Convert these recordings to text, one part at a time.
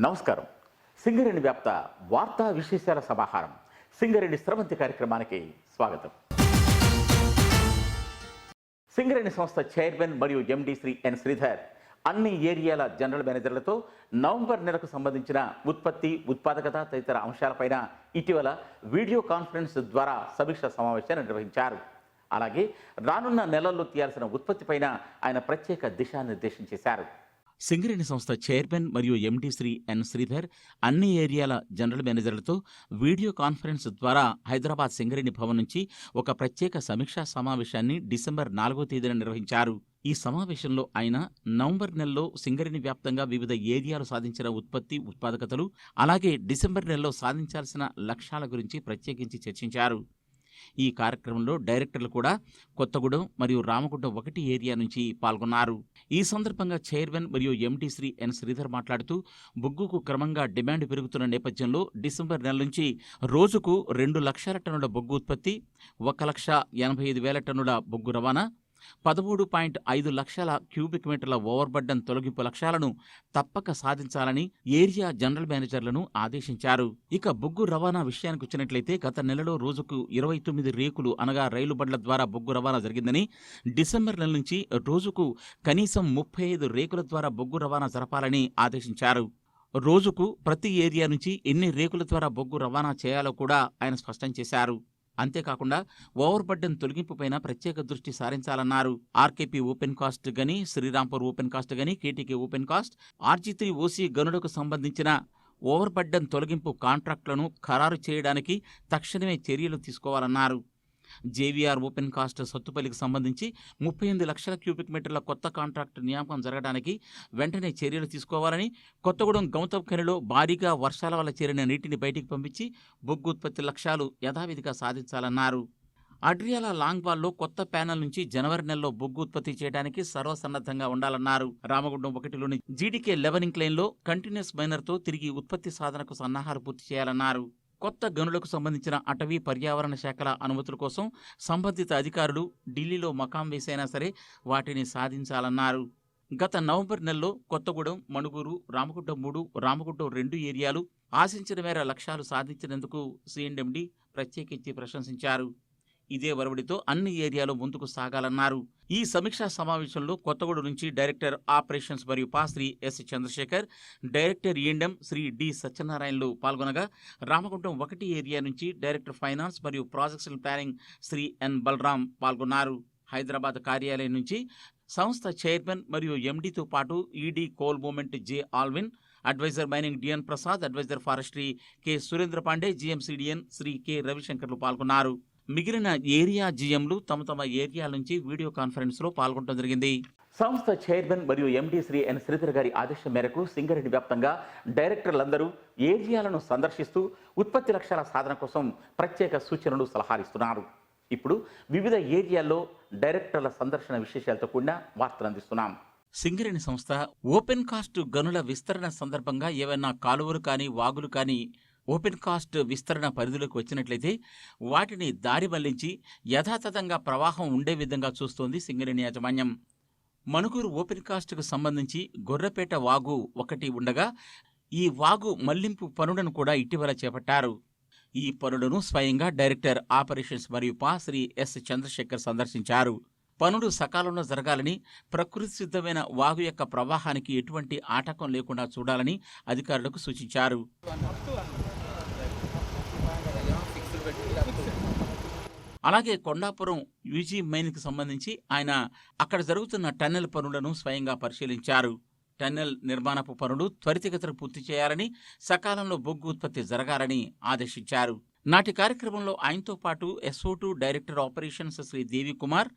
నమస్కారం. సింగరేణి వ్యాప్త వార్తా విశేషాల సమాహారం సింగరేణి స్రవంతి కార్యక్రమానికి స్వాగతం. సింగరేణి సంస్థ చైర్మన్ మరియు ఎండి శ్రీ ఎన్ శ్రీధర్ అన్ని ఏరియాల జనరల్ మేనేజర్లతో నవంబర్ నెలకు సంబంధించిన ఉత్పత్తి, ఉత్పాదకత తదితర అంశాలపైన ఇటీవల వీడియో కాన్ఫరెన్స్ ద్వారా సమీక్ష సమావేశాన్ని నిర్వహించారు. అలాగే రానున్న నెలల్లో తీయాల్సిన ఉత్పత్తిపైన ఆయన ప్రత్యేక దిశానిర్దేశం చేశారు. సింగరేణి సంస్థ చైర్మన్ మరియు ఎండి శ్రీ ఎన్ శ్రీధర్ అన్ని ఏరియాల జనరల్ మేనేజర్లతో వీడియో కాన్ఫరెన్స్ ద్వారా హైదరాబాద్ సింగరేణి భవన్ నుంచి ఒక ప్రత్యేక సమీక్షా సమావేశాన్ని డిసెంబర్ 4వ తేదీన నిర్వహించారు. ఈ సమావేశంలో ఆయన నవంబర్ నెలలో సింగరేణి వ్యాప్తంగా వివిధ ఏరియాలు సాధించిన ఉత్పత్తి, ఉత్పాదకతలు, అలాగే డిసెంబర్ నెలలో సాధించాల్సిన లక్ష్యాల గురించి ప్రత్యేకించి చర్చించారు. ఈ కార్యక్రమంలో డైరెక్టర్లు కూడా కొత్తగూడెం మరియు రామగుండం 1 ఏరియా నుంచి పాల్గొన్నారు. ఈ సందర్భంగా చైర్మన్ మరియు ఎండి శ్రీ ఎన్ శ్రీధర్ మాట్లాడుతూ, బొగ్గుకు క్రమంగా డిమాండ్ పెరుగుతున్న నేపథ్యంలో డిసెంబర్ నెల నుంచి రోజుకు 2 లక్షల టన్నుల బొగ్గు ఉత్పత్తి, 1,85,000 టన్నుల బొగ్గు రవాణా, 13.5 లక్షల క్యూబిక్ మీటర్ల ఓవర్బర్డన్ తొలగింపు లక్ష్యాలను తప్పక సాధించాలని ఏరియా జనరల్ మేనేజర్లను ఆదేశించారు. ఇక బొగ్గు రవాణా విషయానికి వచ్చినట్లయితే గత నెలలో రోజుకు 29 రేకులు అనగా రైలు బండ్ల ద్వారా బొగ్గు రవాణా జరిగిందని, డిసెంబర్ నెల నుంచి రోజుకు కనీసం 35 రేకుల ద్వారా బొగ్గు రవాణా జరపాలని ఆదేశించారు. రోజుకు ప్రతి ఏరియా నుంచి ఎన్ని రేకుల ద్వారా బొగ్గు రవాణా చేయాలో కూడా ఆయన స్పష్టం చేశారు. అంతేకాకుండా ఓవర్బర్డన్ తొలగింపుపైన ప్రత్యేక దృష్టి సారించాలన్నారు. ఆర్కేపీ ఓపెన్ కాస్ట్ గని, శ్రీరాంపూర్ ఓపెన్ కాస్ట్ గని, KTK open cast, RG3 OC గనులకు సంబంధించిన ఓవర్బర్డన్ తొలగింపు కాంట్రాక్టులను ఖరారు చేయడానికి తక్షణమే చర్యలు తీసుకోవాలన్నారు. జేవీఆర్ ఓపెన్ కాస్ట్ సత్తుపల్లికి సంబంధించి 38 లక్షల క్యూబిక్ మీటర్ల కొత్త కాంట్రాక్టు నియామకం జరగడానికి వెంటనే చర్యలు తీసుకోవాలని, కొత్తగూడెం గౌతమ్ ఖనిలో భారీగా వర్షాల వల్ల చేరిన నీటిని బయటికి పంపించి బొగ్గు ఉత్పత్తి లక్ష్యాలు యథావిధిగా సాధించాలన్నారు. అడ్రియాల లాంగ్వాల్లో కొత్త ప్యానెల్ నుంచి జనవరి నెలలో బొగ్గు ఉత్పత్తి చేయడానికి సర్వసన్నద్ధంగా ఉండాలన్నారు. రామగుండం 1లోని జీడీకే 11 ఇంక్లైన్లో కంటిన్యూస్ మైనర్తో తిరిగి ఉత్పత్తి సాధనకు సన్నాహాలు పూర్తి చేయాలన్నారు. కొత్త గనులకు సంబంధించిన అటవీ పర్యావరణ శాఖల అనుమతుల కోసం సంబంధిత అధికారులు ఢిల్లీలో మకాం వేసైనా సరే వాటిని సాధించాలన్నారు. గత నవంబర్ నెలలో కొత్తగూడెం, మణుగూరు, రామగుండం 3, రామగుండం 2 ఏరియాలు ఆశించిన మేర లక్ష్యాలు సాధించినందుకు సిఎండి ప్రత్యేకించి ప్రశంసించారు. ఇదే వరవడితో అన్ని ఏరియాలు ముందుకు సాగాలన్నారు. ఈ సమీక్షా సమావేశంలో కొత్తగూడెం నుంచి డైరెక్టర్ ఆపరేషన్స్ మరియు పా Shri S Chandrasekhar, director E and M Shri D సత్యనారాయణలు పాల్గొనగా, రామగుండం 1 ఏరియా నుంచి డైరెక్టర్ ఫైనాన్స్ మరియు projects planning Shri N Balaram పాల్గొన్నారు. హైదరాబాద్ కార్యాలయం నుంచి సంస్థ చైర్మన్ మరియు ఎండితో పాటు ED coal movement J Alvin, advisor mining DN Prasad, advisor forestry K Surendra Pandey, GM CDN Shri K రవిశంకర్లు పాల్గొన్నారు. మిగిలిన ఏరియా జీఎంలు తమ ఏరియా నుంచి వీడియో కాన్ఫరెన్స్ లో పాల్గొనడం జరిగింది. సంస్థ చైర్మన్ మరియు ఎండి శ్రీ ఎన్ శ్రీధర్ గారి ఆదేశం మేరకు సింగరేణి వ్యాప్తంగా డైరెక్టర్లందరూ ఏరియాలను సందర్శిస్తూ ఉత్పత్తి లక్ష్యాల సాధన కోసం ప్రత్యేక సూచనలు, సలహాలు ఇస్తున్నారు. ఇప్పుడు వివిధ ఏరియాల్లో డైరెక్టర్ల సందర్శన విశేషాలతో కూడిన వార్తలు అందిస్తున్నాం. సింగరేణి సంస్థ ఓపెన్ కాస్ట్ గనుల విస్తరణ సందర్భంగా ఏవైనా కాలువలు కానీ, వాగులు కానీ ఓపెన్ కాస్ట్ విస్తరణ పరిధిలోకి వచ్చినట్లయితే వాటిని దారి మళ్లించి యథాతథంగా ప్రవాహం ఉండే విధంగా చూస్తోంది సింగరేణి యాజమాన్యం. మణుగూరు ఓపెన్ కాస్ట్కు సంబంధించి గొర్రెపేట వాగు 1 ఉండగా, ఈ వాగు మళ్లింపు పనులను కూడా ఇటీవల చేపట్టారు. ఈ పనులను స్వయంగా డైరెక్టర్ ఆపరేషన్స్ మరియు పా శ్రీ ఎస్ చంద్రశేఖర్ సందర్శించారు. పనులు సకాలంలో జరగాలని, ప్రకృతి సిద్ధమైన వాగు యొక్క ప్రవాహానికి ఎటువంటి ఆటంకం లేకుండా చూడాలని అధికారులకు సూచించారు. అలాగే కొండాపురం యూజీ మైన్కి సంబంధించి ఆయన అక్కడ జరుగుతున్న టన్నెల్ పనులను స్వయంగా పరిశీలించారు. టన్నెల్ నిర్మాణపు పనులు త్వరితగతిన పూర్తి చేయాలని, సకాలంలో బొగ్గు ఉత్పత్తి జరగాలని ఆదేశించారు. నాటి కార్యక్రమంలో ఆయనతో పాటు SO2 director operations Shri Devi Kumar,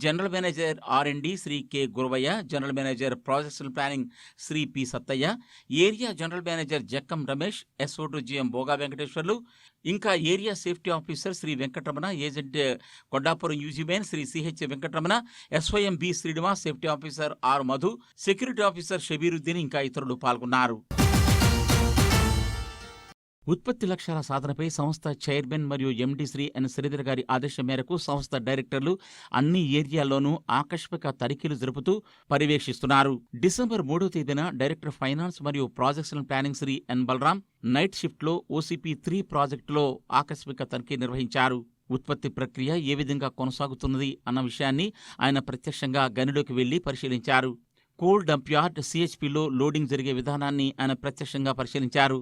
general manager R&D Shri K Guravaiah, general manager projects planning Shri P Sattaiah, area general manager Jakkam Ramesh, SO2 GM Boga Venkateswarlu, ఇంకా area safety officer Shri Venkataramana, agent Kondapuram యూజీమెన్ Shri CH Venkataramana, SYM B Srinivas, safety officer R Madhu, security officer Shabiruddin ఇంకా ఇతరులు పాల్గొన్నారు. ఉత్పత్తి లక్ష్యాల సాధనపై సంస్థ చైర్మన్ మరియు ఎండీ శ్రీ ఎన్ శ్రీధర్ గారి ఆదేశం మేరకు సంస్థ డైరెక్టర్లు అన్ని ఏరియాల్లోనూ ఆకస్మిక తనిఖీలు జరుపుతూ పర్యవేక్షిస్తున్నారు. డిసెంబర్ 3వ తేదీన డైరెక్టర్ ఫైనాన్స్ మరియు projects and planning Shri N Balaram night షిఫ్ట్లో OCP 3 ప్రాజెక్టులో ఆకస్మిక తనిఖీ నిర్వహించారు. ఉత్పత్తి ప్రక్రియ ఏ విధంగా కొనసాగుతున్నది అన్న విషయాన్ని ఆయన ప్రత్యక్షంగా గనిలోకి వెళ్లి పరిశీలించారు. కోల్ డంప్ యార్డ్ CHPలో లోడింగ్ జరిగే విధానాన్ని ఆయన ప్రత్యక్షంగా పరిశీలించారు.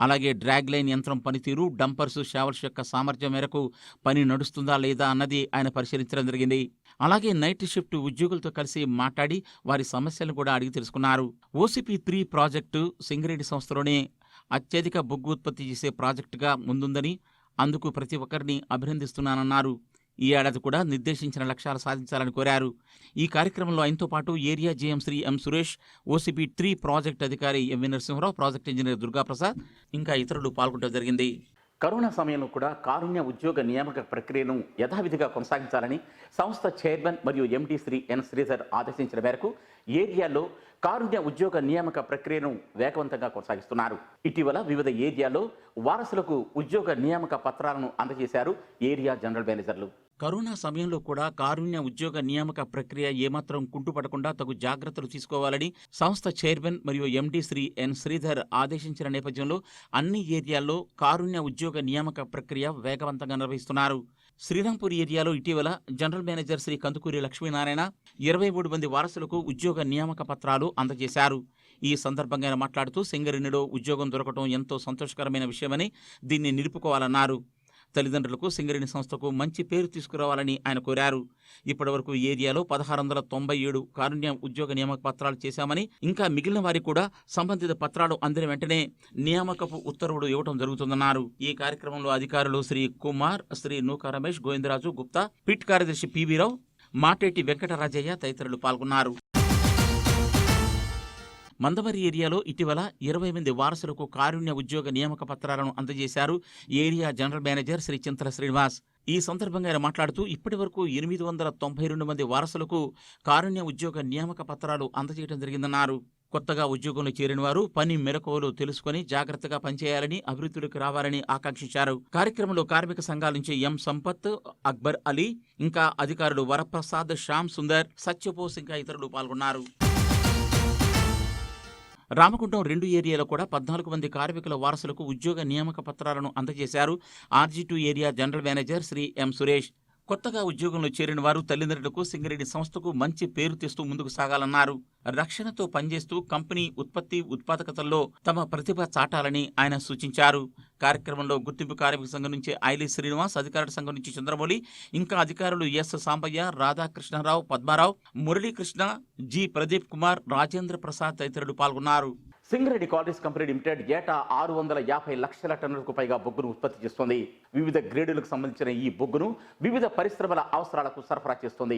అలాగే డ్రాగ్ లైన్ యంత్రం పనితీరు, డంపర్స్, షావర్స్ యొక్క సామర్థ్యం మేరకు పని నడుస్తుందా లేదా అన్నది ఆయన పరిశీలించడం జరిగింది. అలాగే నైట్ షిఫ్ట్ ఉద్యోగులతో కలిసి మాట్లాడి వారి సమస్యలను కూడా అడిగి తెలుసుకున్నారు. OCP 3 ప్రాజెక్టు సింగరేణి సంస్థలోనే అత్యధిక బొగ్గు ఉత్పత్తి చేసే ప్రాజెక్టుగా ముందుందని, అందుకు ప్రతి ఒక్కరిని అభినందిస్తున్నానన్నారు. ఈ ఏడాది కూడా నిర్దేశించిన లక్ష్యాలు సాధించాలని కోరారు. ఈ కార్యక్రమంలో ఆయనతో పాటు area GM Shri M Suresh, OCP 3 project అధికారి MV Narasimharao, project engineer Durgaprasad ఇంకా ఇతరులు పాల్గొనడం జరిగింది. కరోనా సమయంలో కూడా కారుణ్య ఉద్యోగ నియామక ప్రక్రియను యథావిధిగా కొనసాగించాలని సంస్థ చైర్మన్ మరియు ఎండీ శ్రీ ఎన్ శ్రీధర్ ఆదేశించిన మేరకు ఏరియాలో కారుణ్య ఉద్యోగ నియామక ప్రక్రియను వేగవంతంగా కొనసాగిస్తున్నారు. ఇటీవల వివిధ ఏరియాల్లో వారసులకు ఉద్యోగ నియామక పత్రాలను అందజేశారు ఏరియా జనరల్ మేనేజర్లు. కరోనా సమయంలో కూడా కారుణ్య ఉద్యోగ నియామక ప్రక్రియ ఏమాత్రం కుంటుపడకుండా తగు జాగ్రత్తలు తీసుకోవాలని సంస్థ చైర్మన్ మరియు ఎండీ శ్రీ ఎన్ శ్రీధర్ ఆదేశించిన నేపథ్యంలో అన్ని ఏరియాల్లో కారుణ్య ఉద్యోగ నియామక ప్రక్రియ వేగవంతంగా నిర్వహిస్తున్నారు. శ్రీరాంపూర్ ఏరియాలో ఇటీవల జనరల్ మేనేజర్ శ్రీ కందుకూరి లక్ష్మీనారాయణ 23 మంది వారసులకు ఉద్యోగ నియామక పత్రాలు అందజేశారు. ఈ సందర్భంగా ఆయన మాట్లాడుతూ సింగరేణిలో ఉద్యోగం దొరకడం ఎంతో సంతోషకరమైన విషయమని, దీన్ని నిలుపుకోవాలన్నారు. తల్లిదండ్రులకు సింగరేణి సంస్థకు మంచి పేరు తీసుకురావాలని ఆయన కోరారు. ఇప్పటివరకు ఏరియాలో 1697 కారుణ్య ఉద్యోగ నియామక పత్రాలు చేశామని, ఇంకా మిగిలిన వారికి కూడా సంబంధిత పత్రాలు అందిన వెంటనే నియామకపు ఉత్తర్వులు ఇవ్వడం జరుగుతుందన్నారు. ఈ కార్యక్రమంలో అధికారులు శ్రీ కుమార్, శ్రీ నూకా రమేష్, గోవిందరాజు గుప్తా, పిట్ కార్యదర్శి PV రావు, మాటేటి వెంకటరాజయ్య తదితరులు పాల్గొన్నారు. మందమరి ఏరియాలో ఇటీవల 20 మంది వారసులకు కారుణ్య ఉద్యోగ నియామక పత్రాలను అందజేశారు ఏరియా జనరల్ మేనేజర్ శ్రీ చింతల శ్రీనివాస్. ఈ సందర్భంగా ఆయన మాట్లాడుతూ ఇప్పటి వరకు 892 మంది వారసులకు కారుణ్య ఉద్యోగ నియామక పత్రాలు అందజేయడం జరిగిందన్నారు. కొత్తగా ఉద్యోగంలో చేరిన వారు పని మెలకువలు తెలుసుకుని జాగ్రత్తగా పనిచేయాలని, అభివృద్ధిలోకి రావాలని ఆకాంక్షించారు. కార్యక్రమంలో కార్మిక సంఘాల నుంచి ఎం సంపత్, అక్బర్ అలీ, ఇంకా అధికారులు వరప్రసాద్, శ్యామ్ సుందర్, సత్యపోస్ ఇంకా ఇతరులు పాల్గొన్నారు. రామగుండం 2 ఏరియాలో కూడా 14 మంది కార్మికుల వారసులకు ఉద్యోగ నియామక పత్రాలను అందజేశారు RG2 area general manager Shri M Suresh. కొత్తగా ఉద్యోగంలో చేరిన వారు తల్లిదండ్రులకు, సింగరేణి సంస్థకు మంచి పేరు తెస్తూ ముందుకు సాగాలన్నారు. రక్షణతో పనిచేస్తూ కంపెనీ ఉత్పత్తి, ఉత్పాదకతల్లో తమ ప్రతిభ చాటాలని ఆయన సూచించారు. కార్యక్రమంలో గుర్తింపు కార్మిక సంఘం నుంచి ఐలి శ్రీనివాస్, అధికారుల సంఘం నుంచి చంద్రమౌళి, ఇంకా అధికారులు ఎస్ సాంబయ్య, రాధాకృష్ణరావు, పద్మారావు, మురళీకృష్ణ, జి ప్రదీప్ కుమార్, రాజేంద్ర ప్రసాద్ తదితరులు పాల్గొన్నారు. సింగరేణి క్వాలిటీస్ కంపెనీ లిమిటెడ్ ఏటా 650 లక్షల టన్నులకు పైగా బొగ్గును ఉత్పత్తి చేస్తోంది. వివిధ గ్రేడులకు సంబంధించిన ఈ బొగ్గును వివిధ పరిశ్రమల అవసరాలకు సరఫరా చేస్తోంది.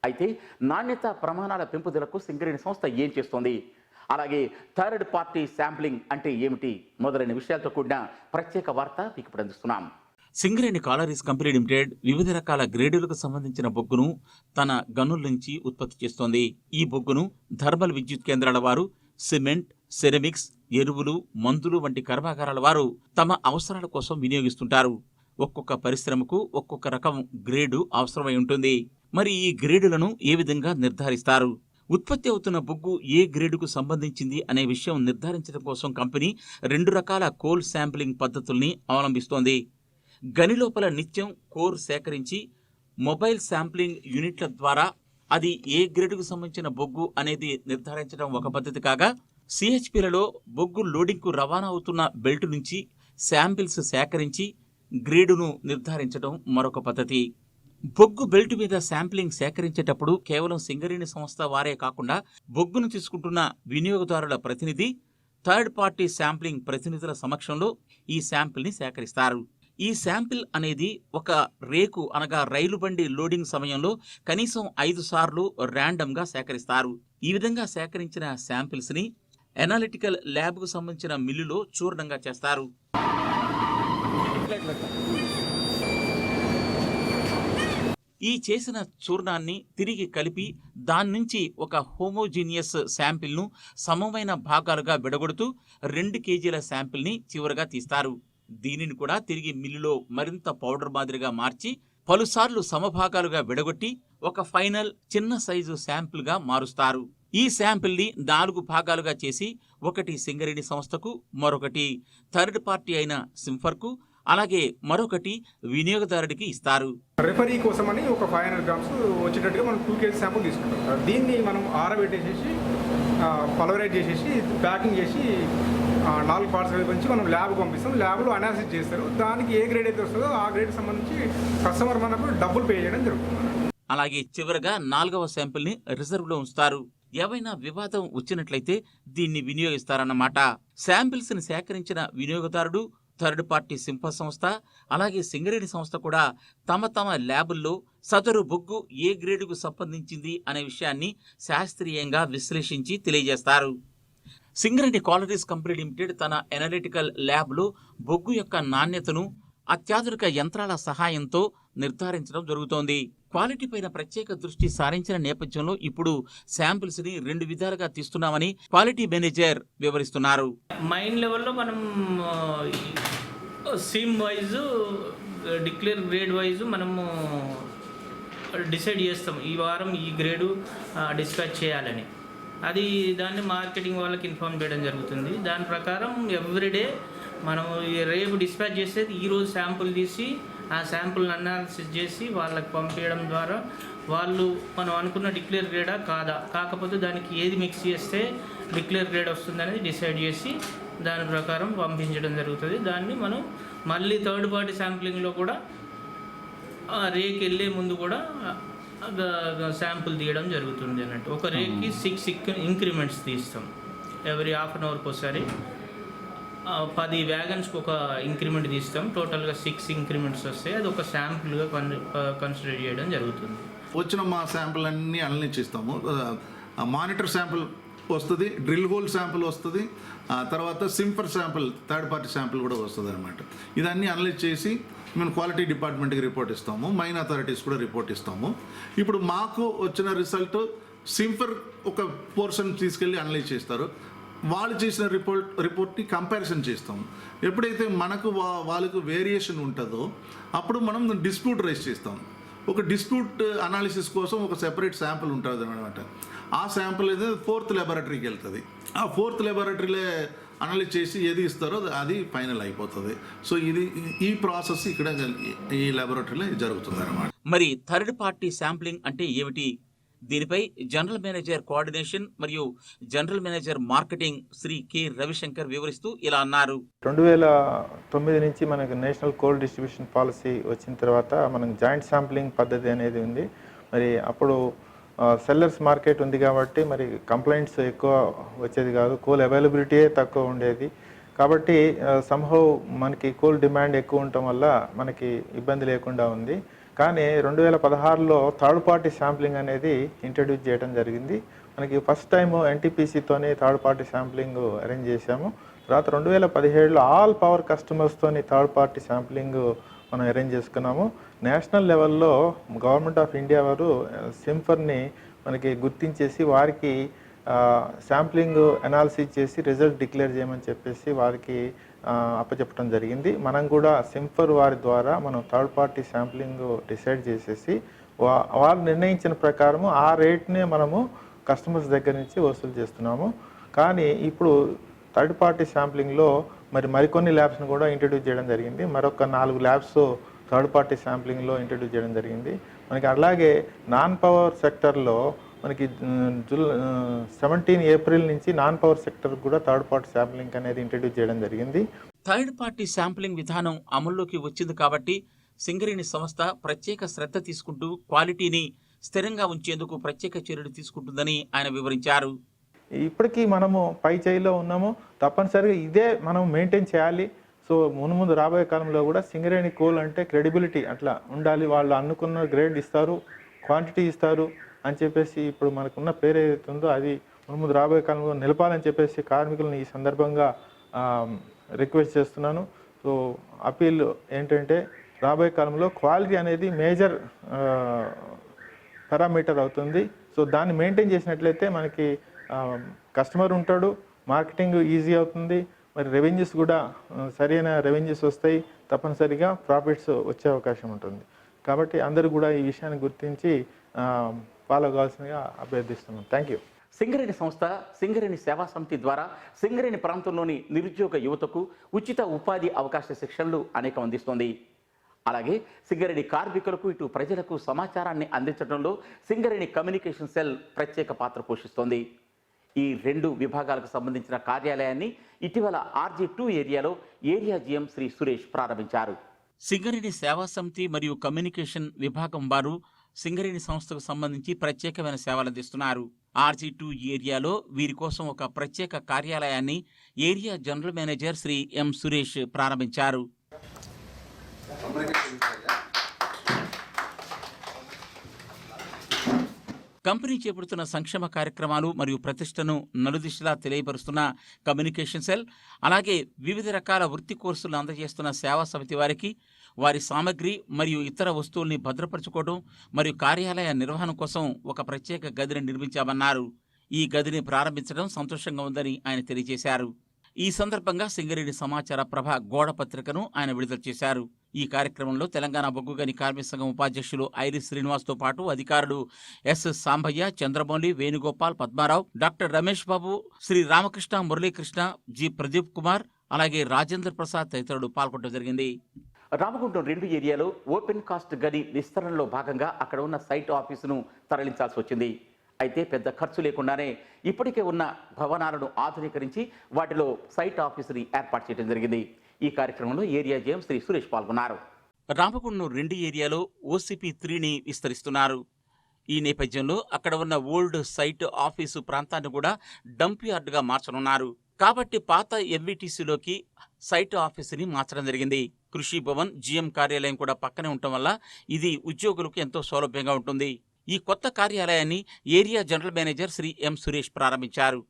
అయితే నాణ్యత ప్రమాణాల పెంపుదలకు సింగరేణి సంస్థ ఏం చేస్తోంది, అలాగే థర్డ్ పార్టీ శాంప్లింగ్ అంటే ఏమిటి మొదలైన విషయాలతో కూడిన ప్రత్యేక వార్త మీకు ఇప్పుడు అందిస్తున్నాం. సింగరేణి కాలరీస్ కంపెనీ లిమిటెడ్ వివిధ రకాల గ్రేడులకు సంబంధించిన బొగ్గును తన గనుల నుంచి ఉత్పత్తి చేస్తోంది. ఈ బొగ్గును థర్మల్ విద్యుత్ కేంద్రాల వారు, సిమెంట్, సెరమిక్స్, ఎరువులు, మందులు వంటి కర్మాగారాల వారు తమ అవసరాల కోసం వినియోగిస్తుంటారు. ఒక్కొక్క పరిశ్రమకు ఒక్కొక్క రకం గ్రేడు అవసరమై ఉంటుంది. మరి ఈ గ్రేడులను ఏ విధంగా నిర్ధారిస్తారు? ఉత్పత్తి అవుతున్న బొగ్గు ఏ గ్రేడుకు సంబంధించింది అనే విషయం నిర్ధారించడం కోసం కంపెనీ 2 రకాల కోల్ శాంప్లింగ్ పద్ధతుల్ని అవలంబిస్తోంది. గని లోపల నిత్యం కోర్ సేకరించి మొబైల్ శాంప్లింగ్ యూనిట్ల ద్వారా అది ఏ గ్రేడుకు సంబంధించిన బొగ్గు అనేది నిర్ధారించడం ఒక పద్ధతి కాగా, CHPలలో బొగ్గు లోడింగ్కు రవాణా అవుతున్న బెల్ట్ నుంచి శాంపిల్స్ సేకరించి గ్రేడును నిర్ధారించడం మరొక పద్ధతి. బొగ్గు బెల్ట్ మీద శాంప్లింగ్ సేకరించేటప్పుడు కేవలం సింగరేణి సంస్థ వారే కాకుండా బొగ్గును తీసుకుంటున్న వినియోగదారుల ప్రతినిధి, థర్డ్ పార్టీ శాంప్లింగ్ ప్రతినిధుల సమక్షంలో ఈ శాంపిల్ని సేకరిస్తారు. ఈ శాంపిల్ అనేది ఒక రేకు అనగా రైలు బండి లోడింగ్ సమయంలో కనీసం 5 సార్లు ర్యాండమ్గా సేకరిస్తారు. ఈ విధంగా సేకరించిన శాంపిల్స్ని ఎనాలిటికల్ ల్యాబ్కు సంబంధించిన మిల్లులో చూర్ణంగా చేస్తారు. ఈ చేసిన చూర్ణాన్ని తిరిగి కలిపి దాని నుంచి ఒక హోమోజీనియస్ శాంపిల్ను సమమైన భాగాలుగా విడగొడుతూ 2 కేజీల శాంపిల్ని చివరగా తీస్తారు. దీనిని కూడా తిరిగి మిల్లులో మరింత పౌడర్ మాదిరిగా మార్చి పలుసార్లు సమభాగాలుగా విడగొట్టి ఒక ఫైనల్ చిన్న సైజు శాంపిల్గా మారుస్తారు. ఈ శాంపిల్ని 4 భాగాలుగా చేసి ఒకటి సింగరేణి సంస్థకు, మరొకటి థర్డ్ పార్టీ అయిన సింఫర్కు, అలాగే మరొకటి వినియోగదారుడికి ఇస్తారు. రెఫరీ కోసం అని ఒక 500 గ్రామ్స్ వచ్చేటట్టుగా మనం 2 కేజీ శాంపుల్ తీసుకుంటాం. దీన్ని మనం ఆరబెట్టేసేసి పల్వరైజ్ చేసేసి ప్యాకింగ్ చేసి 4 పార్ట్స్ విభజించి మనం ల్యాబ్కి పంపిస్తాం. ల్యాబ్లో అనాలిసిస్ చేస్తారు. దానికి ఏ గ్రేడ్ అయితే వస్తుందో ఆ గ్రేడ్కి సంబంధించి కస్టమర్ మనకు డబ్బులు పే చేయడం జరుగుతుంది. అలాగే చివరగా 4వ శాంపిల్ని రిజర్వ్లో ఉంచుతారు. ఏవైనా వివాదం వచ్చినట్లయితే దీన్ని వినియోగిస్తారన్నమాట. శాంపిల్స్ని సేకరించిన వినియోగదారుడు, థర్డ్ పార్టీ సింఫర్ సంస్థ, అలాగే సింగరేణి సంస్థ కూడా తమ తమ ల్యాబుల్లో సదరు బొగ్గు ఏ గ్రేడుకు సంబంధించింది అనే విషయాన్ని శాస్త్రీయంగా విశ్లేషించి తెలియజేస్తారు. సింగరేణి క్వాలిటీస్ కంపెనీ లిమిటెడ్ తన ఎనలిటికల్ ల్యాబ్లో బొగ్గు యొక్క నాణ్యతను అత్యాధునిక యంత్రాల సహాయంతో నిర్ధారించడం జరుగుతోంది. క్వాలిటీ పైన ప్రత్యేక దృష్టి సారించిన నేపథ్యంలో ఇప్పుడు శాంపిల్స్ ని 2 విధాలుగా తీస్తున్నామని క్వాలిటీ మేనేజర్ వివరిస్తున్నారు. మైన్ లెవెల్లో మనం SIM wise declare grade wise మనము డిసైడ్ చేస్తాం. ఈ వారం ఈ గ్రేడు డిస్పాచ్ చేయాలని. అది దాన్ని మార్కెటింగ్ వాళ్ళకి ఇన్ఫార్మ్ చేయడం జరుగుతుంది. దాని ప్రకారం ఎవ్రీడే మనం రేపు డిస్పాచ్ చేసేది ఈరోజు శాంపుల్ తీసి ఆ శాంపుల్ని అనాలిసిస్ చేసి వాళ్ళకి పంపించడం ద్వారా వాళ్ళు మనం అనుకున్న డిక్లేర్ గ్రేడా కాదా, కాకపోతే దానికి ఏది మిక్స్ చేస్తే డిక్లేర్ గ్రేడ్ వస్తుందనేది డిసైడ్ చేసి దాని ప్రకారం పంపించడం జరుగుతుంది. దాన్ని మనం మళ్ళీ థర్డ్ పార్టీ శాంప్లింగ్లో కూడా రేకి వెళ్ళే ముందు కూడా శాంపుల్ తీయడం జరుగుతుంది అన్నట్టు. ఒక రేక్కి 6 ఇంక్రిమెంట్స్ తీస్తాం. ఎవ్రీ హాఫ్ అన్ అవర్కి ఒకసారి 10 వ్యాగన్స్కి ఒక ఇంక్రిమెంట్ తీస్తాం. టోటల్గా 6 ఇంక్రిమెంట్స్ వస్తాయి. అది ఒక శాంపుల్గా కన్సిడర్ చేయడం జరుగుతుంది. వచ్చిన మా శాంపుల్ అన్నీ అనలైజ్ చేస్తాము. మానిటర్ శాంపుల్ వస్తుంది, డ్రిల్ హోల్ శాంపుల్ వస్తుంది, తర్వాత సింఫర్ శాంపుల్ థర్డ్ పార్టీ శాంపుల్ కూడా వస్తుంది అనమాట. ఇదన్నీ అనలైజ్ చేసి మేము క్వాలిటీ డిపార్ట్మెంట్కి రిపోర్ట్ ఇస్తాము, మైన్ అథారిటీస్ కూడా రిపోర్ట్ ఇస్తాము. ఇప్పుడు మాకు వచ్చిన రిజల్ట్ సింఫర్ ఒక పోర్షన్ తీసుకెళ్ళి అనలైజ్ చేస్తారు. వాళ్ళు చేసిన రిపోర్ట్ని కంపారిజన్ చేస్తాము. ఎప్పుడైతే మనకు వాళ్ళకు వేరియేషన్ ఉంటుందో అప్పుడు మనం డిస్ప్యూట్ రైజ్ చేస్తాం. ఒక డిస్ప్యూట్ అనాలిసిస్ కోసం ఒక సెపరేట్ శాంపుల్ ఉంటుంది అనమాట. ఆ శాంపుల్ అయితే 4th ల్యాబొరేటరీకి వెళ్తుంది. ఆ 4th ల్యాబొరేటరీలే అనలైజ్ చేసి ఏది ఇస్తారో అది ఫైనల్ అయిపోతుంది. సో ఈ ప్రాసెస్ ఇక్కడ ఈ ల్యాబొరేటరీలో జరుగుతుంది అనమాట. మరి థర్డ్ పార్టీ శాంప్లింగ్ అంటే ఏమిటి? దీనిపై జనరల్ మేనేజర్ కోఆర్డినేషన్ మరియు general manager marketing Shri K Ravishankar వివరిస్తూ ఇలా అన్నారు. 2009 నుంచి మనకు నేషనల్ కోల్ డిస్ట్రిబ్యూషన్ పాలసీ వచ్చిన తర్వాత మనకు జాయింట్ శాంప్లింగ్ పద్ధతి అనేది ఉంది. మరి అప్పుడు సెల్లర్స్ మార్కెట్ ఉంది కాబట్టి మరి కంప్లైంట్స్ ఎక్కువ వచ్చేది కాదు, కోల్ అవైలబిలిటీయే తక్కువ ఉండేది. కాబట్టి సంహౌ మనకి కోల్ డిమాండ్ ఎక్కువ ఉండటం వల్ల మనకి ఇబ్బంది లేకుండా ఉంది. కానీ 2016లో థర్డ్ పార్టీ శాంప్లింగ్ అనేది ఇంట్రడ్యూస్ చేయడం జరిగింది. మనకి ఫస్ట్ టైము ఎన్టీపీసీతోని థర్డ్ పార్టీ శాంప్లింగ్ అరేంజ్ చేశాము. తర్వాత 2017లో ఆల్ పవర్ కస్టమర్స్తోని థర్డ్ పార్టీ శాంప్లింగ్ మనం అరేంజ్ చేసుకున్నాము. నేషనల్ లెవెల్లో గవర్నమెంట్ ఆఫ్ ఇండియా వారు సింఫర్ని మనకి గుర్తించేసి వారికి శాంప్లింగ్ అనాలిసిస్ చేసి రిజల్ట్ డిక్లేర్ చేయమని చెప్పేసి వారికి అప్పచెప్పడం జరిగింది. మనం కూడా సింఫర్ వారి ద్వారా మనం థర్డ్ పార్టీ శాంప్లింగ్ డిసైడ్ చేసేసి వారు నిర్ణయించిన ప్రకారము ఆ రేట్నే మనము కస్టమర్స్ దగ్గర నుంచి వసూలు చేస్తున్నాము. కానీ ఇప్పుడు థర్డ్ పార్టీ శాంప్లింగ్లో మరికొన్ని ల్యాబ్స్ని కూడా ఇంట్రడ్యూస్ చేయడం జరిగింది. మరొక 4 ల్యాబ్స్ థర్డ్ పార్టీ శాంప్లింగ్లో ఇంట్రడ్యూస్ చేయడం జరిగింది. మనకి అలాగే నాన్ పవర్ సెక్టర్లో మనకి 17 ఏప్రిల్ నుంచి నాన్ పవర్ సెక్టర్ కూడా థర్డ్ పార్టీ శాంప్లింగ్ అనేది ఇంట్రడ్యూస్ చేయడం జరిగింది. థర్డ్ పార్టీ శాంప్లింగ్ విధానం అమల్లోకి వచ్చింది కాబట్టి సింగరేణి సంస్థ ప్రత్యేక శ్రద్ధ తీసుకుంటూ క్వాలిటీని స్థిరంగా ఉంచేందుకు ప్రత్యేక చర్యలు తీసుకుంటుందని ఆయన వివరించారు. ఇప్పటికీ మనము పై చేయిలో ఉన్నాము, తప్పనిసరిగా ఇదే మనం మెయింటైన్ చేయాలి. సో ముందు రాబోయే కాలంలో కూడా సింగరేణి కోల్ అంటే క్రెడిబిలిటీ అట్లా ఉండాలి. వాళ్ళు అనుకున్న గ్రేడ్ ఇస్తారు, క్వాంటిటీ ఇస్తారు అని చెప్పేసి ఇప్పుడు మనకున్న పేరు ఏదైతే ఉందో అది ముందు రాబోయే కాలంలో నిలపాలని చెప్పేసి కార్మికులను ఈ సందర్భంగా రిక్వెస్ట్ చేస్తున్నాను. సో అపీల్ ఏంటంటే రాబోయే కాలంలో క్వాలిటీ అనేది మేజర్ పారామీటర్ అవుతుంది. సో దాన్ని మెయింటైన్ చేసినట్లయితే మనకి కస్టమర్ ఉంటాడు, మార్కెటింగ్ ఈజీ అవుతుంది, మరి రెవెన్యూస్ కూడా సరైన రెవెన్యూస్ వస్తాయి, తప్పనిసరిగా ప్రాఫిట్స్ వచ్చే అవకాశం ఉంటుంది. కాబట్టి అందరూ కూడా ఈ విషయాన్ని గుర్తించి ఫాలో కావాల్సిందిగా అభ్యర్థిస్తున్నాం. Thank you. సింగరేణి సంస్థ సింగరేణి సేవా సమితి ద్వారా సింగరేణి ప్రాంతంలోని నిరుద్యోగ యువతకు ఉచిత ఉపాధి అవకాశ శిక్షణలు అనేకం అందిస్తోంది. అలాగే సింగరేణి కార్మికులకు ఇటు ప్రజలకు సమాచారాన్ని అందించడంలో సింగరేణి కమ్యూనికేషన్ సెల్ ప్రత్యేక పాత్ర పోషిస్తోంది. ఈ 2 విభాగాలకు సంబంధించిన కార్యాలయాన్ని ఇటీవల RG2 ఏరియాలో ఏరియా GM శ్రీ సురేష్ ప్రారంభించారు. సింగరేణి సేవా సమితి మరియు కమ్యూనికేషన్ విభాగం వారు సింగరేణి సంస్థకు సంబంధించి ప్రత్యేకమైన సేవలు అందిస్తున్నారు. RG2 ఏరియాలో వీరి కోసం ఒక ప్రత్యేక కార్యాలయాన్ని area general manager Shri M Suresh ప్రారంభించారు. కంపెనీ చేపడుతున్న సంక్షేమ కార్యక్రమాలు మరియు ప్రతిష్టను నలుదిశలా తెలియపరుస్తున్న కమ్యూనికేషన్ సెల్, అలాగే వివిధ రకాల వృత్తి కోర్సులు అందజేస్తున్న సేవా సమితి వారికి వారి సామగ్రి మరియు ఇతర వస్తువుల్ని భద్రపరచుకోవడం మరియు కార్యాలయ నిర్వహణ కోసం ఒక ప్రత్యేక గదిని నిర్మించామన్నారు. ఈ గదిని ప్రారంభించడం సంతోషంగా ఉందని ఆయన తెలియజేశారు. ఈ సందర్భంగా సింగరేణి సమాచార ప్రభ గోడ పత్రికను ఆయన విడుదల చేశారు. ఈ కార్యక్రమంలో తెలంగాణ బొగ్గు గని కార్మిక సంఘం ఉపాధ్యక్షులు ఐరిస్ శ్రీనివాస్తో పాటు అధికారులు yes Sambaiah, Chandramouli, Venugopal, Padmarao, doctor Ramesh Babu, Shri Ramakrishna, Muralikrishna, G Pradeep Kumar, అలాగే రాజేంద్ర ప్రసాద్ తదితరులు పాల్గొనడం జరిగింది. రామగుండం 2 ఏరియాలో ఓపెన్ కాస్ట్ గని విస్తరణలో భాగంగా అక్కడ ఉన్న సైట్ ఆఫీసును తరలించాల్సి వచ్చింది. అయితే పెద్ద ఖర్చు లేకుండానే ఇప్పటికే ఉన్న భవనాలను ఆధునీకరించి వాటిలో సైట్ ఆఫీసుని ఏర్పాటు చేయడం జరిగింది. ఈ కార్యక్రమంలో ఏరియా GM శ్రీ సురేష్ పాల్గొన్నారు. రామగుండం 2 ఏరియాలో OCP3ని విస్తరిస్తున్నారు. ఈ నేపథ్యంలో అక్కడ ఉన్న ఓల్డ్ సైట్ ఆఫీసు ప్రాంతాన్ని కూడా డంప్ యార్డ్గా మార్చనున్నారు. కాబట్టి పాత MVTCలోకి సైట్ ఆఫీసుని మార్చడం జరిగింది. కృషి భవన్, GM కార్యాలయం కూడా పక్కనే ఉండటం వల్ల ఇది ఉద్యోగులకు ఎంతో సౌలభ్యంగా ఉంటుంది. ఈ కొత్త కార్యాలయాన్ని area general manager Shri M Suresh ప్రారంభించారు.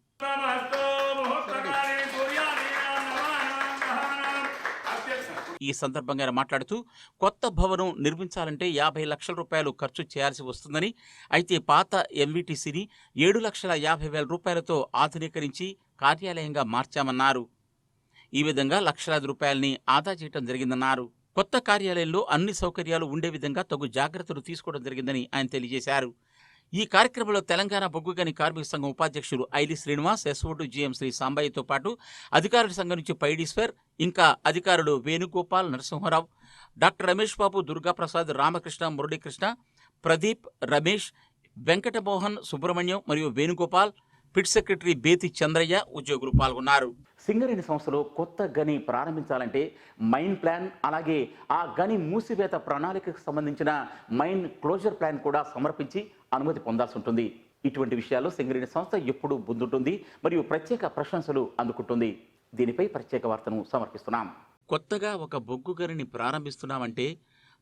ఈ సందర్భంగా ఆయన మాట్లాడుతూ కొత్త భవనం నిర్మించాలంటే 50 లక్షల రూపాయలు ఖర్చు చేయాల్సి వస్తుందని, అయితే పాత MVTCని 7,50,000 రూపాయలతో ఆధునీకరించి కార్యాలయంగా మార్చామన్నారు. ఈ విధంగా లక్షలాది రూపాయలని ఆదా చేయడం జరిగిందన్నారు. కొత్త కార్యాలయంలో అన్ని సౌకర్యాలు ఉండే విధంగా తగు జాగ్రత్తలు తీసుకోవడం జరిగిందని ఆయన తెలియజేశారు. ఈ కార్యక్రమంలో తెలంగాణ బొగ్గు గని కార్మిక సంఘం ఉపాధ్యక్షులు ఐలి శ్రీనివాస్, SO2 GM శ్రీ సాంబయ్యతో పాటు అధికారుల సంఘం నుంచి పైడీశ్వర్, ఇంకా అధికారులు వేణుగోపాల్, నరసింహరావు, డాక్టర్ రమేష్ బాబు, దుర్గాప్రసాద్, రామకృష్ణ, మురళీకృష్ణ, ప్రదీప్, రమేష్, వెంకటమోహన్, సుబ్రహ్మణ్యం మరియు వేణుగోపాల్, పిట్ సెక్రటరీ బేతి చంద్రయ్య ఉద్యోగులు పాల్గొన్నారు. సింగరేణి సంస్థలో కొత్త గని ప్రారంభించాలంటే మైన్ ప్లాన్, అలాగే ఆ గని మూసివేత ప్రణాళికకు సంబంధించిన మైన్ క్లోజర్ ప్లాన్ కూడా సమర్పించి అనుమతి పొందాల్సి ఉంటుంది. ఇటువంటి విషయాల్లో సింగరేణి సంస్థ ఎప్పుడూ ముందుంటుంది మరియు ప్రత్యేక ప్రశంసలు అందుకుంటుంది. దీనిపై ప్రత్యేక వార్తను సమర్పిస్తున్నాం. కొత్తగా ఒక బొగ్గు గనిని ప్రారంభిస్తున్నామంటే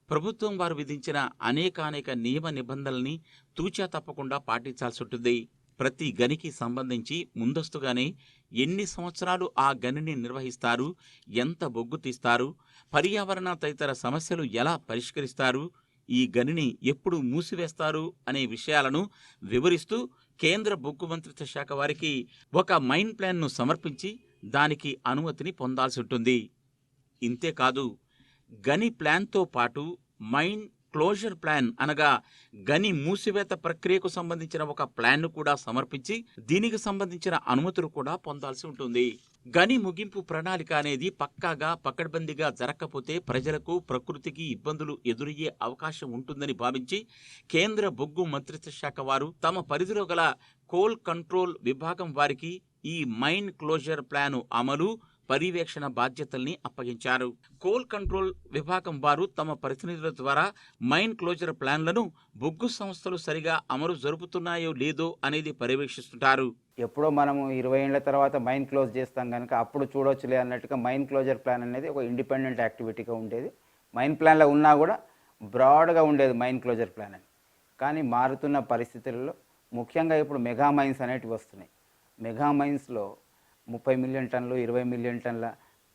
ప్రభుత్వం వారు విధించిన అనేక నియమ నిబంధనల్ని తూచా తప్పకుండా పాటించాల్సి ఉంటుంది. ప్రతి గనికి సంబంధించి ముందస్తుగానే ఎన్ని సంవత్సరాలు ఆ గనిని నిర్వహిస్తారు, ఎంత బొగ్గు తీస్తారు, పర్యావరణ తదితర సమస్యలు ఎలా పరిష్కరిస్తారు, ఈ గనిని ఎప్పుడు మూసివేస్తారు అనే విషయాలను వివరిస్తూ కేంద్ర బొగ్గు మంత్రిత్వ శాఖ వారికి ఒక మైన్ ప్లాన్ను సమర్పించి దానికి అనుమతిని పొందాల్సి ఉంటుంది. ఇంతేకాదు, గని ప్లాన్తో పాటు మైన్ క్లోజర్ ప్లాన్ అనగా గని మూసివేత ప్రక్రియకు సంబంధించిన ఒక ప్లాన్ను కూడా సమర్పించి దీనికి సంబంధించిన అనుమతులు కూడా పొందాల్సి ఉంటుంది. గని ముగింపు ప్రణాళిక అనేది పక్కాగా పకడ్బందీగా జరగకపోతే ప్రజలకు, ప్రకృతికి ఇబ్బందులు ఎదురయ్యే అవకాశం ఉంటుందని భావించి కేంద్ర బొగ్గు మంత్రిత్వ శాఖ వారు తమ పరిధిలో గల కోల్ కంట్రోల్ విభాగం వారికి ఈ మైన్ క్లోజర్ ప్లాను అమలు, పర్యవేక్షణ బాధ్యతల్ని అప్పగించారు. కోల్ కంట్రోల్ విభాగం వారు తమ ప్రతినిధుల ద్వారా మైన్ క్లోజర్ ప్లాన్లను బొగ్గు సంస్థలు సరిగా అమలు జరుపుతున్నాయో లేదో అనేది పర్యవేక్షిస్తుంటారు. ఎప్పుడో మనము 20 ఏళ్ల తర్వాత మైన్ క్లోజ్ చేస్తాం కనుక అప్పుడు చూడొచ్చులే అన్నట్టుగా మైన్ క్లోజర్ ప్లాన్ అనేది ఒక ఇండిపెండెంట్ యాక్టివిటీగా ఉండేది. మైన్ ప్లాన్లో ఉన్నా కూడా బ్రాడ్గా ఉండేది మైన్ క్లోజర్ ప్లాన్ అని. కానీ మారుతున్న పరిస్థితులలో ముఖ్యంగా ఇప్పుడు మెగా మైన్స్ అనేటివి వస్తున్నాయి. మెగా మైన్స్లో 30 మిలియన్ టన్నులు, 20 మిలియన్ టన్నుల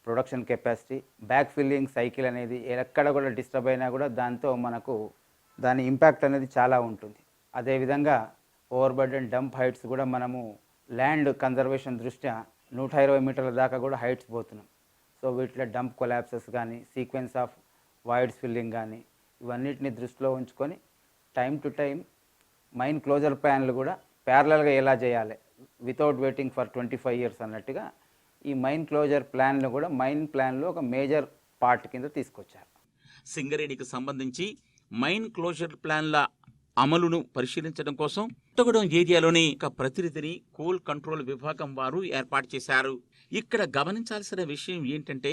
production capacity, back filling cycle అనేది ఎక్కడ కూడా డిస్టర్బ్ అయినా కూడా దాంతో మనకు దాని ఇంపాక్ట్ అనేది చాలా ఉంటుంది. అదేవిధంగా ఓవర్ బర్డెన్ డంప్ హైట్స్ కూడా మనము ల్యాండ్ కన్జర్వేషన్ దృష్ట్యా 120 మీటర్ల దాకా కూడా హైట్స్ పోతున్నాం. సో వీటిలో డంప్ కొలాప్సెస్ కానీ, సీక్వెన్స్ ఆఫ్ వాయిడ్స్ ఫిల్లింగ్ కానీ ఇవన్నిటిని దృష్టిలో ఉంచుకొని time to time mine closure ప్లాన్లు కూడా ప్యారలల్గా ఎలా చేయాలి వితౌట్ వెయిటింగ్ ఫర్ 25 ఇయర్స్ అన్నట్టుగా ఈ మైన్ క్లోజర్ ప్లాన్లు కూడా మైన్ ప్లాన్లో ఒక మేజర్ పార్ట్ కింద తీసుకొచ్చారు. సింగరేణికి సంబంధించి మైన్ క్లోజర్ ప్లాన్ల అమలును పరిశీలించడం కోసం కొత్తగూడెం ఏరియాలోని ఒక ప్రతినిధిని కోల్ కంట్రోల్ విభాగం వారు ఏర్పాటు చేశారు. ఇక్కడ గమనించాల్సిన విషయం ఏంటంటే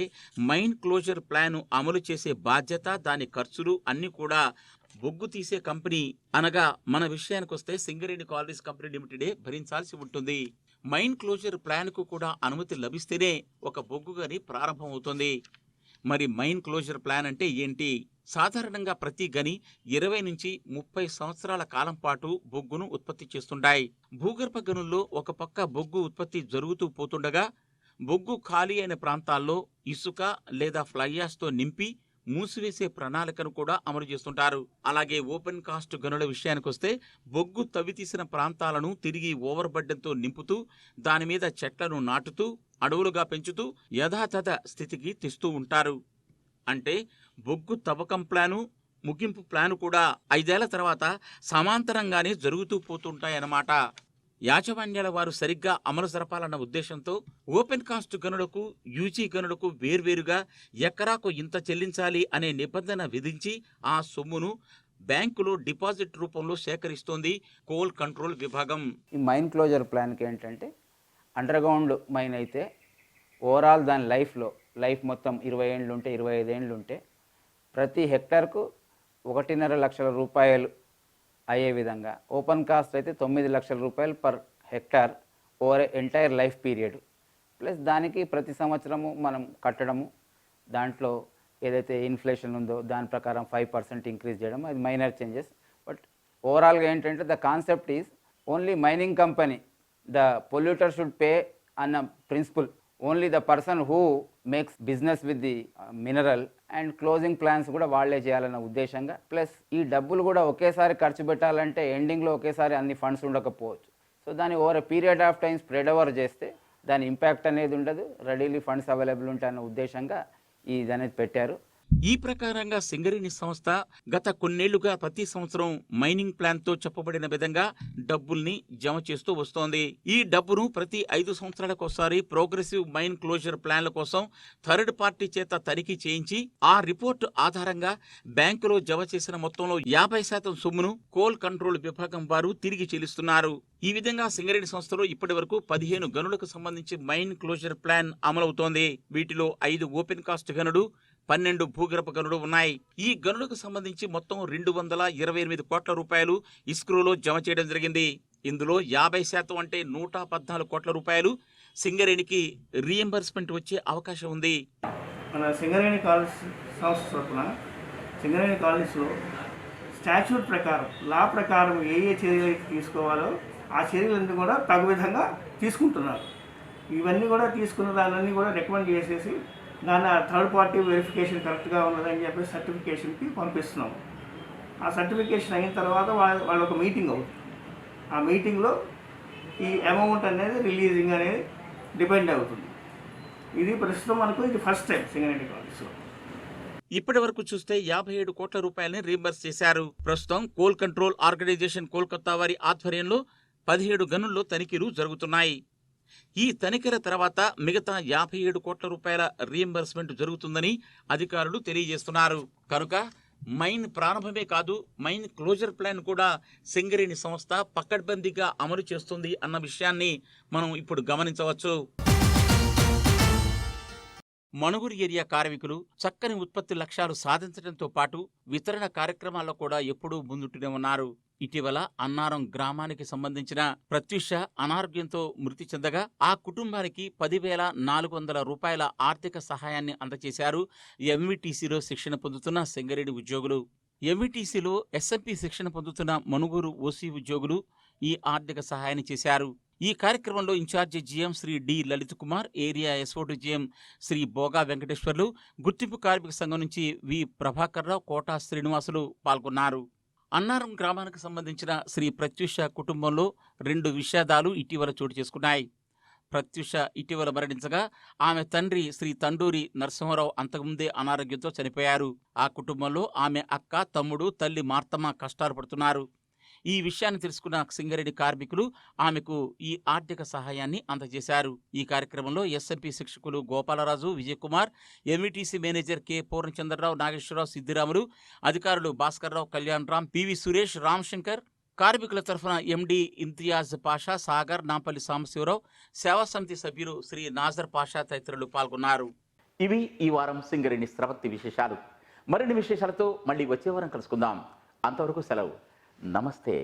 మైన్ క్లోజర్ ప్లాన్ అమలు చేసే బాధ్యత, దాని ఖర్చులు అన్నీ కూడా బొగ్గు తీసే కంపెనీ అనగా మన విషయానికి వస్తే సింగరేణి కాలరీస్ కంపెనీ లిమిటెడే భరించాల్సి ఉంటుంది. మైన్ క్లోజర్ ప్లాన్కు కూడా అనుమతి లభిస్తేనే ఒక బొగ్గు గని ప్రారంభమవుతుంది. మరి మైన్ క్లోజర్ ప్లాన్ అంటే ఏంటి? సాధారణంగా ప్రతి గని 20 నుంచి 30 సంవత్సరాల కాలం పాటు బొగ్గును ఉత్పత్తి చేస్తుంటాయి. భూగర్భ గనుల్లో ఒక పక్క బొగ్గు ఉత్పత్తి జరుగుతూ పోతుండగా బొగ్గు ఖాళీ అయిన ప్రాంతాల్లో ఇసుక లేదా ఫ్లై యాష్తో నింపి మూసివేసే ప్రణాళికను కూడా అమలు చేస్తుంటారు. అలాగే ఓపెన్ కాస్ట్ గనుల విషయానికొస్తే బొగ్గు తవ్వితీసిన ప్రాంతాలను తిరిగి ఓవర్ బర్డెన్తో నింపుతూ దాని మీద చెట్లను నాటుతూ అడవులుగా పెంచుతూ యథాతథ స్థితికి తెస్తూ ఉంటారు. అంటే బొగ్గు తవ్వకం ప్లాను, ముగింపు ప్లాను కూడా 5 ఏళ్ల తర్వాత సమాంతరంగానే జరుగుతూ పోతుంటాయన్నమాట. యాజమాన్యాల వారు సరిగ్గా అమలు జరపాలన్న ఉద్దేశంతో ఓపెన్ కాస్ట్ గనులకు, యూజీ గనులకు వేర్వేరుగా ఎకరాకు ఇంత చెల్లించాలి అనే నిబంధన విధించి ఆ సొమ్మును బ్యాంకులో డిపాజిట్ రూపంలో సేకరిస్తోంది కోల్ కంట్రోల్ విభాగం. ఈ మైన్ క్లోజర్ ప్లాన్కి ఏంటంటే అండర్గ్రౌండ్ మైన్ అయితే ఓవరాల్ దాని లైఫ్ మొత్తం 20 ఏళ్ళు ఉంటే 25 ఏళ్ళు ఉంటే ప్రతి హెక్టార్కు 1.5 లక్షల రూపాయలు అయ్యే విధంగా, ఓపెన్ కాస్ట్ అయితే 9 లక్షల రూపాయలు per hectare over entire life period. Plus దానికి ప్రతి సంవత్సరము మనం కట్టడము, దాంట్లో ఏదైతే ఇన్ఫ్లేషన్ ఉందో దాని ప్రకారం 5% ఇంక్రీజ్ చేయడం, అది మైనర్ చేంజెస్. బట్ ఓవరాల్గా ఏంటంటే the concept is only mining company, the polluter should pay అన్న principle. Only the person who makes business with the mineral and closing plans కూడా వాళ్లే చేయాలన్న ఉద్దేశంగా. ప్లస్ ఈ డబ్బులు కూడా ఒకేసారి ఖర్చు పెట్టాలంటే ఎండింగ్లో ఒకేసారి అన్ని ఫండ్స్ ఉండకపోవచ్చు. సో దాన్ని over a period of time spread over చేస్తే దాని ఇంపాక్ట్ అనేది ఉండదు, రెడీలీ ఫండ్స్ అవైలబుల్ ఉంటాయన్న ఉద్దేశంగా ఇది అనేది పెట్టారు. ఈ ప్రకారంగా సింగరేణి సంస్థ గత కొన్నేళ్లుగా ప్రతి సంవత్సరం మైనింగ్ ప్లాన్ తో చెప్పబడిన విధంగా డబ్బుల్ని జమ చేస్తూ వస్తోంది. ఈ డబ్బును ప్రతి 5 సంవత్సరాలకోసారి ప్రోగ్రెసివ్ మైన్ క్లోజర్ ప్లాన్ల కోసం థర్డ్ పార్టీ చేత తనిఖీ చేయించి ఆ రిపోర్టు ఆధారంగా బ్యాంకులో జమ చేసిన మొత్తంలో 50% సొమ్మును కోల్ కంట్రోల్ విభాగం వారు తిరిగి చెల్లిస్తున్నారు. ఈ విధంగా సింగరేణి సంస్థలో ఇప్పటి వరకు 15 గనులకు సంబంధించి మైన్ క్లోజర్ ప్లాన్ అమలవుతోంది. వీటిలో 5 ఓపెన్ కాస్ట్ గనులు, 12 భూగర్భ గనులు ఉన్నాయి. ఈ గనులకు సంబంధించి మొత్తం 228 కోట్ల రూపాయలు ఇస్క్రోలో జమ చేయడం జరిగింది. ఇందులో 50% అంటే 114 కోట్ల రూపాయలు సింగరేణికి రీఎంబర్స్మెంట్ వచ్చే అవకాశం ఉంది. మన సింగరేణి కాలేజ్ సంస్థ తరఫున సింగరేణి కాలేజ్లో స్టాచ్యూట్ ప్రకారం, లా ప్రకారం ఏ చర్యలు తీసుకోవాలో ఆ చర్యలన్నీ కూడా తగు విధంగా తీసుకుంటున్నారు. ఇవన్నీ కూడా తీసుకున్న దాన్ని కూడా రికమెండ్ చేసేసి దాన్ని థర్డ్ పార్టీ వెరిఫికేషన్ కరెక్ట్గా ఉన్నదని చెప్పి సర్టిఫికేషన్కి పంపిస్తున్నాము. ఆ సర్టిఫికేషన్ అయిన తర్వాత వాళ్ళ ఒక మీటింగ్ అవుతుంది. ఆ మీటింగ్లో ఈ అమౌంట్ అనేది రిలీజింగ్ అనేది డిపెండ్ అవుతుంది. ఇది ప్రస్తుతం మనకు ఇది ఫస్ట్ టైం సింగరేణి కాలేజ్లో. ఇప్పటి వరకు చూస్తే 57 కోట్ల రూపాయలని రీంబర్స్ చేశారు. ప్రస్తుతం కోల్ కంట్రోల్ ఆర్గనైజేషన్ కోల్కతా వారి ఆధ్వర్యంలో 17 గనుల్లో తనిఖీలు జరుగుతున్నాయి. ఈ తనిఖీల తర్వాత మిగతా 57 కోట్ల రూపాయల రీఎంబర్స్మెంట్ జరుగుతుందని అధికారులు తెలియజేస్తున్నారు. కనుక మైన్ ప్రారంభమే కాదు, మైన్ క్లోజర్ ప్లాన్ కూడా సింగరేణి సంస్థ పకడ్బందీగా అమలు చేస్తుంది అన్న విషయాన్ని మనం ఇప్పుడు గమనించవచ్చు. మణుగూరు ఏరియా కార్మికులు చక్కని ఉత్పత్తి లక్ష్యాలు సాధించడంతో పాటు వితరణ కార్యక్రమాల్లో కూడా ఎప్పుడూ ముందుంటూనే ఉన్నారు. ఇటీవల అన్నారం గ్రామానికి సంబంధించిన ప్రత్యూష అనారోగ్యంతో మృతి చెందగా ఆ కుటుంబానికి 10,400 రూపాయల ఆర్థిక సహాయాన్ని అందజేశారు ఎంవిటీసీలో శిక్షణ పొందుతున్న సింగరేణి ఉద్యోగులు. ఎంవిటీసీలో ఎస్ఎంపీ శిక్షణ పొందుతున్న మణుగూరు ఓసీ ఉద్యోగులు ఈ ఆర్థిక సహాయాన్ని చేశారు. ఈ కార్యక్రమంలో incharge GM Shri D Lalit Kumar, area SOT GM Shri Boga Venkateswarlu, గుర్తింపు కార్మిక సంఘం నుంచి వి ప్రభాకర్ రావు, కోటా శ్రీనివాసులు పాల్గొన్నారు. అన్నారం గ్రామానికి సంబంధించిన శ్రీ ప్రత్యూష కుటుంబంలో 2 విషాదాలు ఇటీవల చోటు చేసుకున్నాయి. ప్రత్యూష ఇటీవల మరణించగా ఆమె తండ్రి శ్రీ తండూరి నరసింహారావు అంతకుముందే అనారోగ్యంతో చనిపోయారు. ఆ కుటుంబంలో ఆమె అక్క, తమ్ముడు, తల్లి మార్తమ్మ కష్టాలు పడుతున్నారు. ఈ విషయాన్ని తెలుసుకున్న సింగరేణి కార్మికులు ఆమెకు ఈ ఆర్థిక సహాయాన్ని అందజేశారు. ఈ కార్యక్రమంలో ఎస్ఎంపీ శిక్షకులు Gopalaraju, Vijayakumar, MVTC manager K Purnachandrarao, Nageswararao, Siddiramulu, అధికారులు భాస్కర్రావు, కళ్యాణ్ రామ్, పివి సురేష్, రామశంకర్, కార్మికుల తరఫున ఎండి ఇంతియాజ్ పాషా, సాగర్, నాంపల్లి సాంబశివరావు, సేవా సమితి సభ్యులు శ్రీ నాజర్ పాషా తదితరులు పాల్గొన్నారు. ఇవి ఈ వారం సింగరేణి స్రవంతి విశేషాలు. మరిన్ని విశేషాలతో మళ్ళీ వచ్చే వారం కలుసుకుందాం. అంతవరకు సెలవు. నమస్తే.